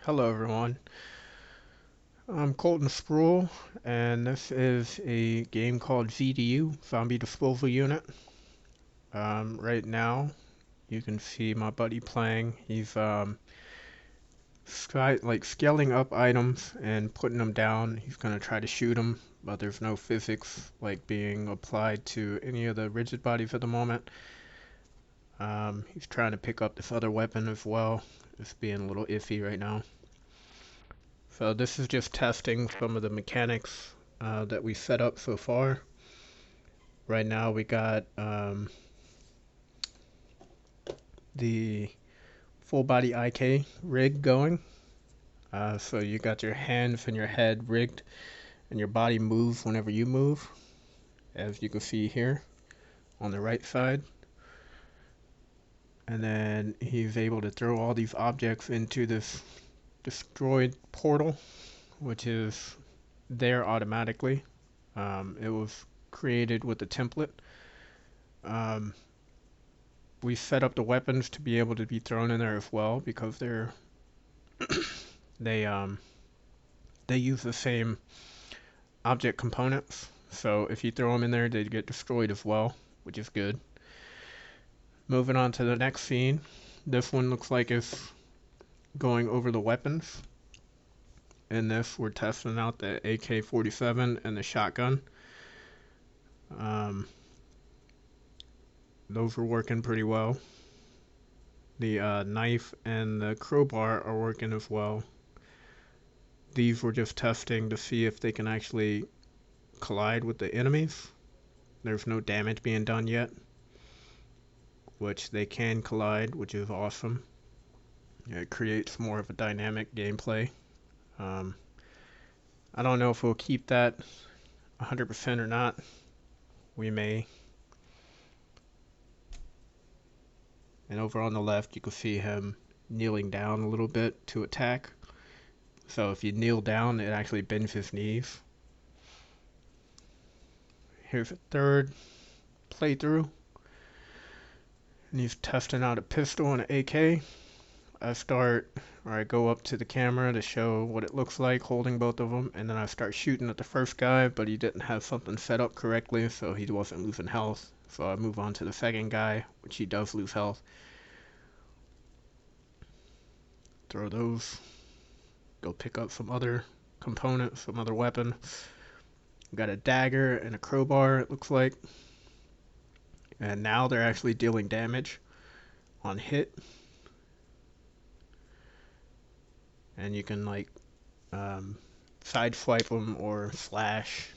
Hello everyone, I'm Colton Sproul, and this is a game called ZDU, Zombie Disposal Unit. Right now, you can see my buddy playing. He's scaling up items and putting them down. He's gonna try to shoot them, but there's no physics like being applied to any of the rigid bodies at the moment. He's trying to pick up this other weapon as well. It's being a little iffy right now. So this is just testing some of the mechanics that we set up so far. Right now we got the full body IK rig going. So you got your hands and your head rigged and your body moves whenever you move, as you can see here on the right side. And then he's able to throw all these objects into this destroyed portal, which is there automatically. It was created with a template. We set up the weapons to be able to be thrown in there as well because they use the same object components. So if you throw them in there, they get destroyed as well, which is good. Moving on to the next scene. This one looks like it's going over the weapons. In this, we're testing out the AK-47 and the shotgun. Those are working pretty well. The knife and the crowbar are working as well. These were just testing to see if they can actually collide with the enemies. There's no damage being done yet, which they can collide, which is awesome. It creates more of a dynamic gameplay. I don't know if we'll keep that 100% or not. We may. And over on the left, you can see him kneeling down a little bit to attack. So if you kneel down, it actually bends his knees. Here's a third playthrough. And he's testing out a pistol and an AK. I go up to the camera to show what it looks like holding both of them, and then I start shooting at the first guy, but he didn't have something set up correctly, so he wasn't losing health. So I move on to the second guy, which he does lose health. Throw those. Go pick up some other components, some other weapon. Got a dagger and a crowbar, it looks like. And now they're actually dealing damage on hit. And you can like side swipe them or slash.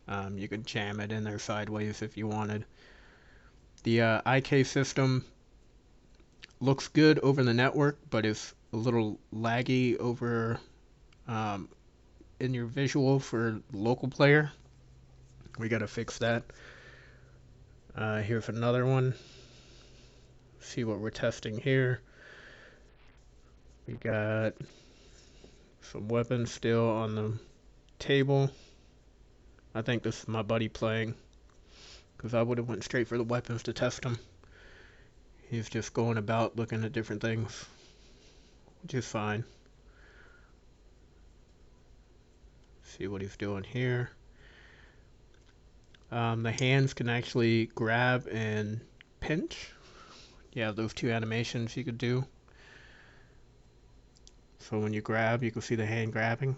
You can jam it in there sideways if you wanted. The IK system looks good over the network, but it's a little laggy over in your visual for local player. We gotta fix that. Here's another one. See what we're testing here. We got some weapons still on the table. I think this is my buddy playing, because I would have went straight for the weapons to test them. He's just going about looking at different things, which is fine. See what he's doing here. The hands can actually grab and pinch. You have those two animations you could do. So when you grab, you can see the hand grabbing.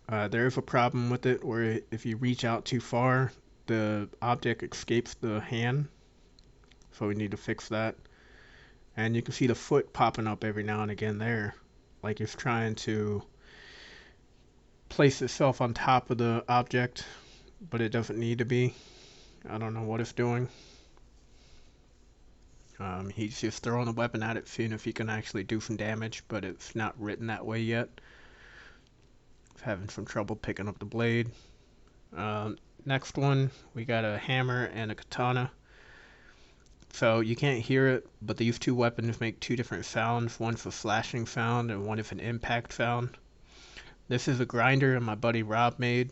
There is a problem with it where if you reach out too far, the object escapes the hand. So we need to fix that. And you can see the foot popping up every now and again there, like it's trying to place itself on top of the object, but it doesn't need to be. I don't know what it's doing. He's just throwing the weapon at it, seeing if he can actually do some damage, but it's not written that way yet. He's having some trouble picking up the blade. Next one, we got a hammer and a katana. So you can't hear it, but these two weapons make two different sounds. One's a flashing sound and one is an impact sound. This is a grinder my buddy Rob made.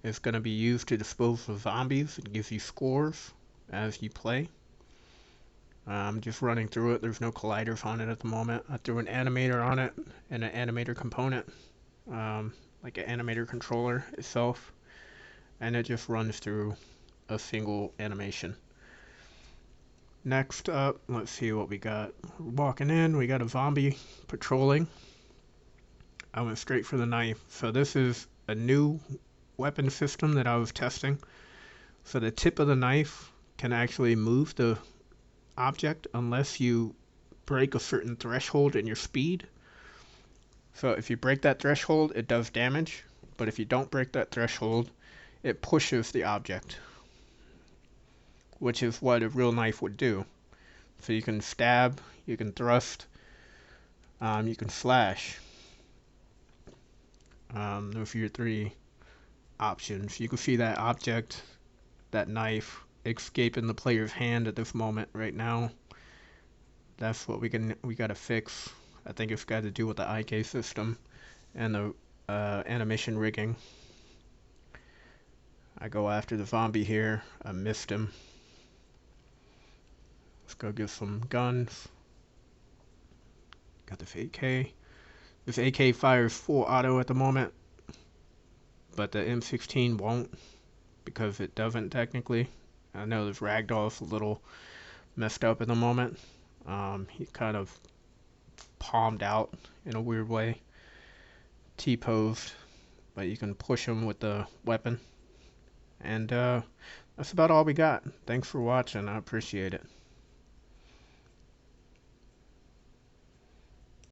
It's going to be used to dispose of zombies. It gives you scores as you play. Just running through it. There's no colliders on it at the moment. I threw an animator on it and an animator component, like an animator controller itself, and it just runs through a single animation. Next up, let's see what we got. Walking in, we got a zombie patrolling. I went straight for the knife. So this is a new weapon system that I was testing. So the tip of the knife can actually move the object unless you break a certain threshold in your speed. So if you break that threshold, it does damage. But if you don't break that threshold, it pushes the object, which is what a real knife would do. So you can stab, you can thrust, you can slash. Those are your three options. You can see that object, that knife, escaping the player's hand at this moment right now. That's what we gotta fix. I think it's got to do with the IK system and the animation rigging. I go after the zombie here. I missed him. Let's go get some guns. Got this AK. This AK fires full auto at the moment, but the M16 won't because it doesn't technically. I know this ragdoll's a little messed up at the moment. He's kind of palmed out in a weird way. T-posed, but you can push him with the weapon. And that's about all we got. Thanks for watching. I appreciate it.